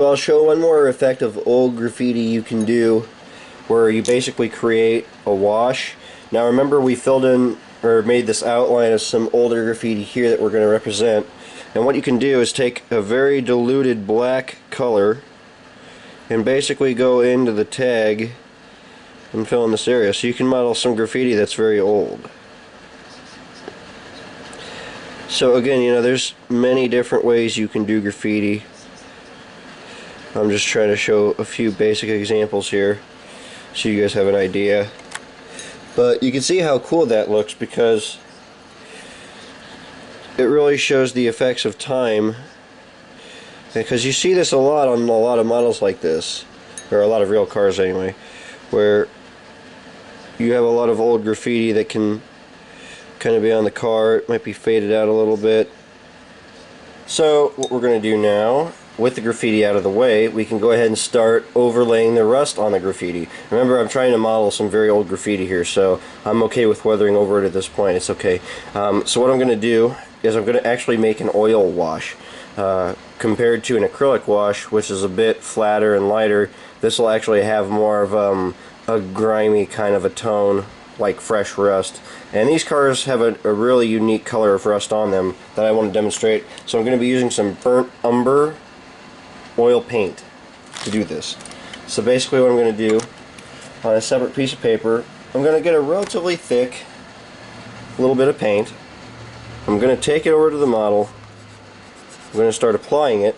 I'll show one more effect of old graffiti you can do where you basically create a wash. Now remember, we filled in or made this outline of some older graffiti here that we're going to represent, and what you can do is take a very diluted black color and basically go into the tag and fill in this area, so you can model some graffiti that's very old. So again, you know, there's many different ways you can do graffiti. I'm just trying to show a few basic examples here so you guys have an idea. But you can see how cool that looks because it really shows the effects of time, because you see this a lot on a lot of models like this, or a lot of real cars anyway, where you have a lot of old graffiti that can kind of be on the car. It might be faded out a little bit. So what we're going to do now, with the graffiti out of the way, we can go ahead and start overlaying the rust on the graffiti. Remember, I'm trying to model some very old graffiti here, so I'm okay with weathering over it at this point. It's okay. So what I'm going to do is I'm going to actually make an oil wash. Compared to an acrylic wash, which is a bit flatter and lighter, this will actually have more of a grimy kind of a tone, like fresh rust. And these cars have a really unique color of rust on them that I want to demonstrate. So I'm going to be using some burnt umber oil paint to do this. So basically what I'm going to do, on a separate piece of paper, I'm going to get a relatively thick little bit of paint. I'm going to take it over to the model. I'm going to start applying it.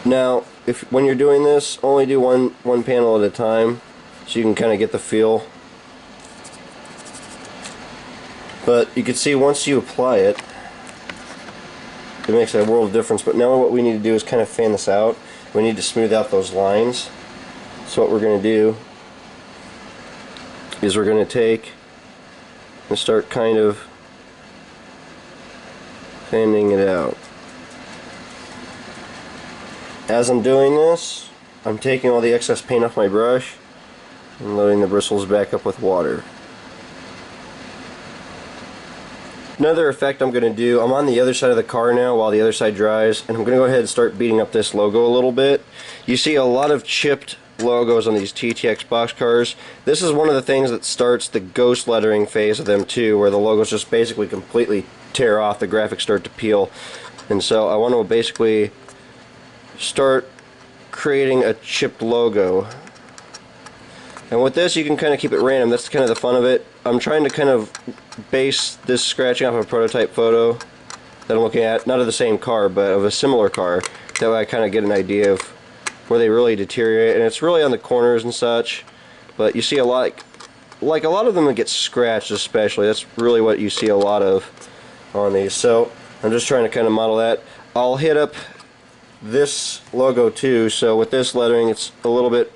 Now, when you're doing this, only do one panel at a time so you can kind of get the feel. But you can see once you apply it, it makes a world of difference. But now what we need to do is kind of fan this out. We need to smooth out those lines. So what we're going to do is we're going to take and start kind of fanning it out. As I'm doing this, I'm taking all the excess paint off my brush and loading the bristles back up with water. Another effect I'm going to do, I'm on the other side of the car now while the other side dries, and I'm going to go ahead and start beating up this logo a little bit. You see a lot of chipped logos on these TTX boxcars. This is one of the things that starts the ghost lettering phase of them too, where the logos just basically completely tear off, the graphics start to peel. And so I want to basically start creating a chipped logo. And with this, you can kind of keep it random. That's kind of the fun of it. I'm trying to kind of base this scratching off a prototype photo that I'm looking at, not of the same car, but of a similar car. That way I kind of get an idea of where they really deteriorate, and it's really on the corners and such. But you see a lot, like a lot of them that get scratched especially. That's really what you see a lot of on these. So I'm just trying to kind of model that. I'll hit up this logo too, so with this lettering it's a little bit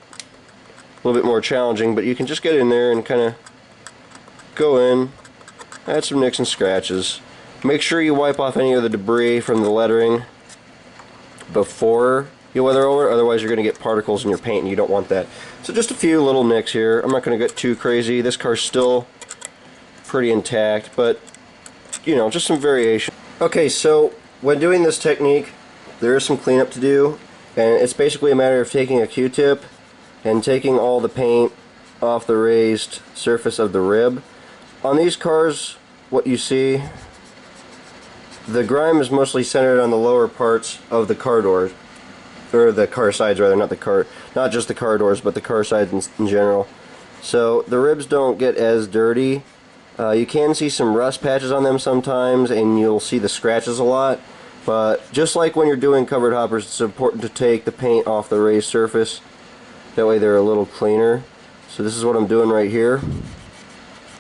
more challenging, but you can just get in there and kind of go in, add some nicks and scratches. Make sure you wipe off any of the debris from the lettering before you weather over, otherwise you're going to get particles in your paint and you don't want that. So just a few little nicks here. I'm not going to get too crazy. This car's still pretty intact, but you know, just some variation. Okay, so when doing this technique, there is some cleanup to do, and it's basically a matter of taking a Q-tip and taking all the paint off the raised surface of the rib. On these cars, what you see, the grime is mostly centered on the lower parts of the car doors, or the car sides rather, not just the car doors, but the car sides in general. So the ribs don't get as dirty. You can see some rust patches on them sometimes, and you'll see the scratches a lot. But just like when you're doing covered hoppers, it's important to take the paint off the raised surface. That way they're a little cleaner. So this is what I'm doing right here.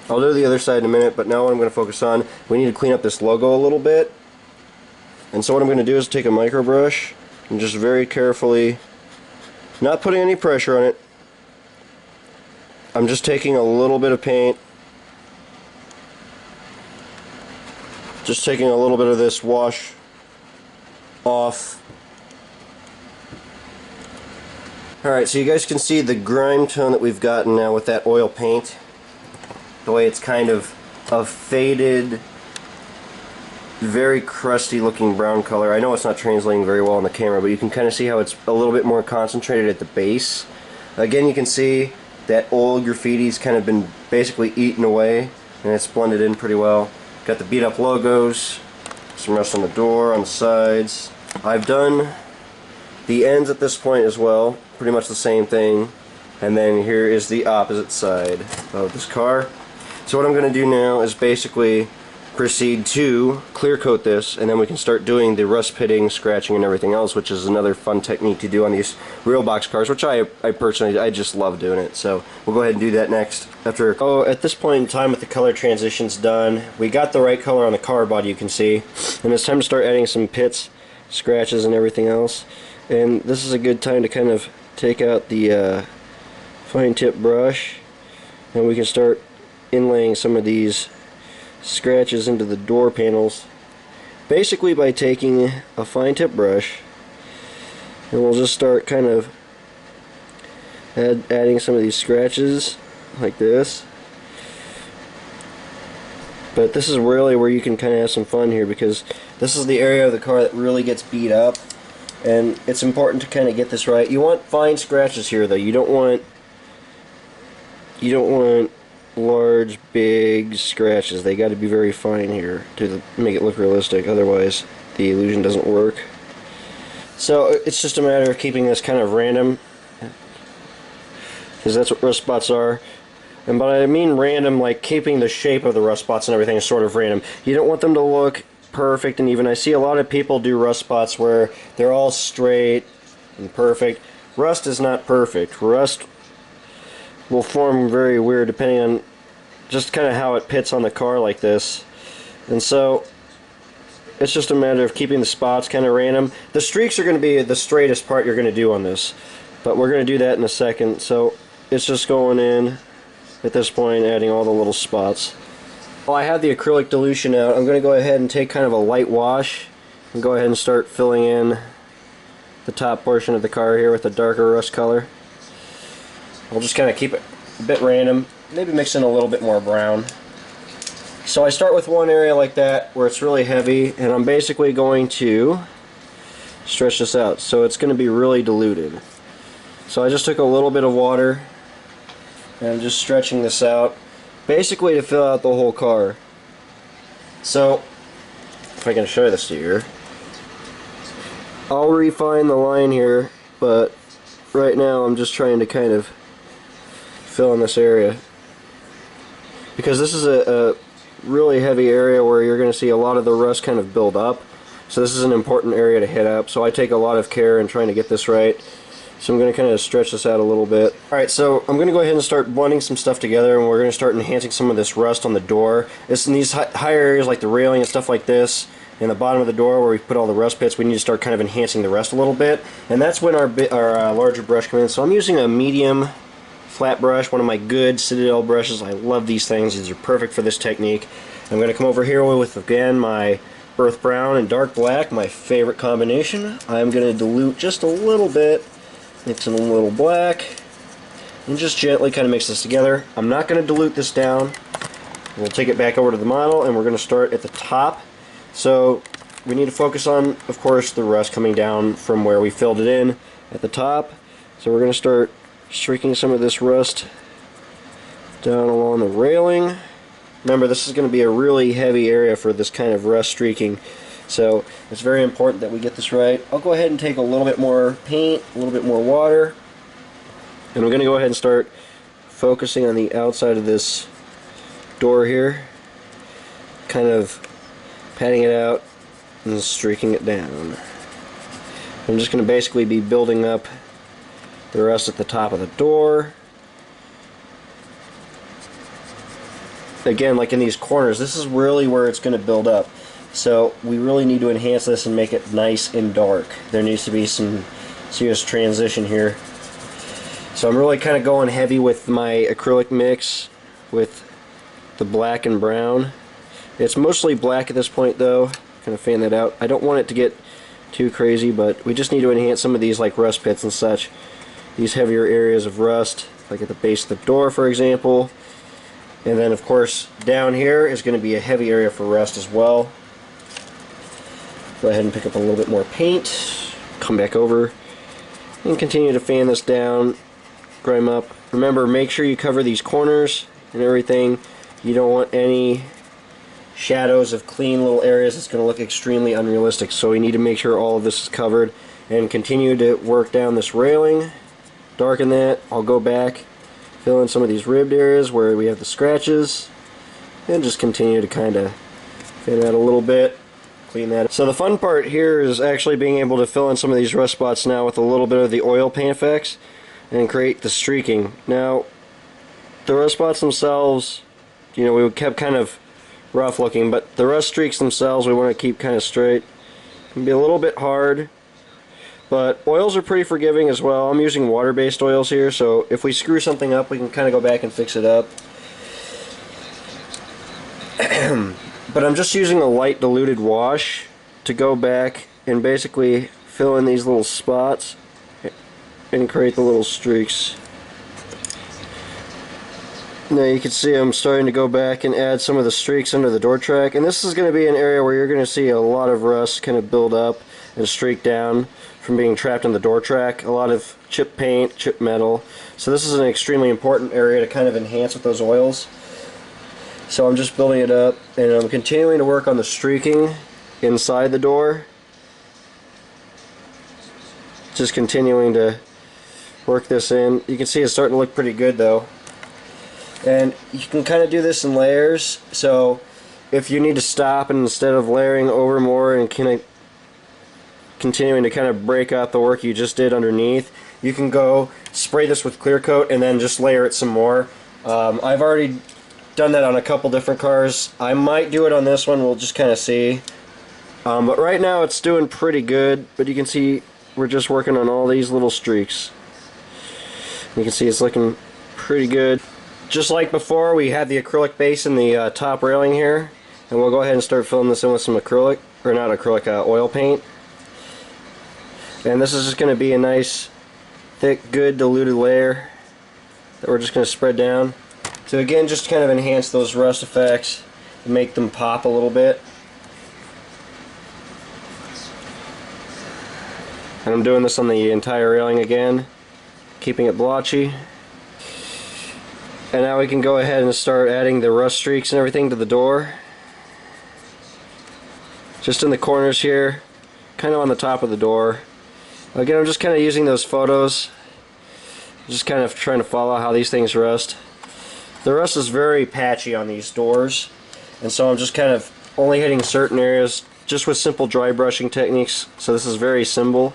I'll do the other side in a minute, but now what I'm going to focus on, we need to clean up this logo a little bit. And so what I'm going to do is take a micro brush and just very carefully, not putting any pressure on it, I'm just taking a little bit of paint, just taking a little bit of this wash off. Alright, so you guys can see the grime tone that we've gotten now with that oil paint. The way it's kind of a faded very crusty looking brown color. I know it's not translating very well on the camera, but you can kind of see how it's a little bit more concentrated at the base. Again, you can see that old graffiti's kind of been basically eaten away, and it's blended in pretty well. Got the beat up logos, some rust on the door, on the sides. I've done the ends at this point as well, pretty much the same thing. And then here is the opposite side of this car. So what I'm going to do now is basically proceed to clear coat this, and then we can start doing the rust pitting, scratching, and everything else, which is another fun technique to do on these Railbox cars, which I personally, I just love doing it. So we'll go ahead and do that next. At this point in time, with the color transitions done, we got the right color on the car body, you can see, and it's time to start adding some pits, scratches, and everything else. And this is a good time to kind of take out the fine tip brush, and we can start inlaying some of these scratches into the door panels, basically by taking a fine tip brush, and we'll just start kind of adding some of these scratches like this. But this is really where you can kind of have some fun here, because this is the area of the car that really gets beat up, and it's important to kind of get this right. You want fine scratches here though. You don't want large, big scratches. They got to be very fine here to make it look realistic, otherwise the illusion doesn't work. So it's just a matter of keeping this kind of random, because that's what rust spots are. And by I mean random, like keeping the shape of the rust spots and everything is sort of random. You don't want them to look perfect and even. I see a lot of people do rust spots where they're all straight and perfect. Rust is not perfect. Rust will form very weird depending on just kind of how it pits on the car like this. And so it's just a matter of keeping the spots kind of random. The streaks are going to be the straightest part you're going to do on this, but we're going to do that in a second. So it's just going in at this point, adding all the little spots. While I have the acrylic dilution out, I'm going to go ahead and take kind of a light wash and go ahead and start filling in the top portion of the car here with a darker rust color. I'll just kind of keep it a bit random, maybe mix in a little bit more brown. So I start with one area like that where it's really heavy, and I'm basically going to stretch this out so it's going to be really diluted. So I just took a little bit of water and I'm just stretching this out, basically to fill out the whole car. So if I can show you this to you here, I'll refine the line here, but right now I'm just trying to kind of fill in this area, because this is a really heavy area where you're going to see a lot of the rust kind of build up. So this is an important area to hit up, so I take a lot of care in trying to get this right. So I'm going to kind of stretch this out a little bit. Alright, so I'm going to go ahead and start blending some stuff together, and we're going to start enhancing some of this rust on the door. It's in these higher areas like the railing and stuff like this, in the bottom of the door where we put all the rust pits, we need to start kind of enhancing the rest a little bit. And that's when our larger brush comes in. So I'm using a medium flat brush, one of my good Citadel brushes. I love these things. These are perfect for this technique. I'm going to come over here with, again, my earth brown and dark black, my favorite combination. I'm going to dilute just a little bit, mix in a little black, and just gently kind of mix this together. I'm not going to dilute this down. We'll take it back over to the model, and we're going to start at the top. So we need to focus on, of course, the rust coming down from where we filled it in at the top. So we're going to start streaking some of this rust down along the railing. Remember, this is going to be a really heavy area for this kind of rust streaking, so it's very important that we get this right. I'll go ahead and take a little bit more paint, a little bit more water, and I'm going to go ahead and start focusing on the outside of this door here, kind of patting it out and streaking it down. I'm just going to basically be building up the rest at the top of the door. Again, like in these corners, this is really where it's going to build up. So we really need to enhance this and make it nice and dark. There needs to be some serious transition here. So I'm really kind of going heavy with my acrylic mix with the black and brown. It's mostly black at this point though. Kind of fan that out. I don't want it to get too crazy, but we just need to enhance some of these like rust pits and such. These heavier areas of rust, like at the base of the door, for example. And then, of course, down here is going to be a heavy area for rust as well. Go ahead and pick up a little bit more paint, come back over, and continue to fan this down, grime up. Remember, make sure you cover these corners and everything. You don't want any shadows of clean little areas. It's going to look extremely unrealistic, so we need to make sure all of this is covered. And continue to work down this railing, darken that. I'll go back, fill in some of these ribbed areas where we have the scratches, and just continue to kind of fan that a little bit. Clean that up. So the fun part here is actually being able to fill in some of these rust spots now with a little bit of the oil paint effects and create the streaking. Now, the rust spots themselves, you know, we kept kind of rough looking, but the rust streaks themselves we want to keep kind of straight. It can be a little bit hard, but oils are pretty forgiving as well. I'm using water-based oils here, so if we screw something up, we can kind of go back and fix it up. But I'm just using a light diluted wash to go back and basically fill in these little spots and create the little streaks. Now you can see I'm starting to go back and add some of the streaks under the door track, and this is going to be an area where you're going to see a lot of rust kind of build up and streak down from being trapped in the door track. A lot of chip paint, chip metal. So this is an extremely important area to kind of enhance with those oils. So I'm just building it up, and I'm continuing to work on the streaking inside the door. Just continuing to work this in. You can see it's starting to look pretty good though. And you can kind of do this in layers, so if you need to stop and instead of layering over more and continuing to kind of break out the work you just did underneath, you can go spray this with clear coat and then just layer it some more. I've already done that on a couple different cars. I might do it on this one, we'll just kind of see. But right now it's doing pretty good, but you can see we're just working on all these little streaks. You can see it's looking pretty good. Just like before, we had the acrylic base in the top railing here, and we'll go ahead and start filling this in with some acrylic, or not acrylic, oil paint. And this is just going to be a nice, thick, good diluted layer that we're just going to spread down. So again, just kind of enhance those rust effects and make them pop a little bit. And I'm doing this on the entire railing again, keeping it blotchy. And now we can go ahead and start adding the rust streaks and everything to the door. Just in the corners here, kind of on the top of the door. Again, I'm just kind of using those photos, just kind of trying to follow how these things rust. The rust is very patchy on these doors, and so I'm just kind of only hitting certain areas just with simple dry brushing techniques, so this is very simple.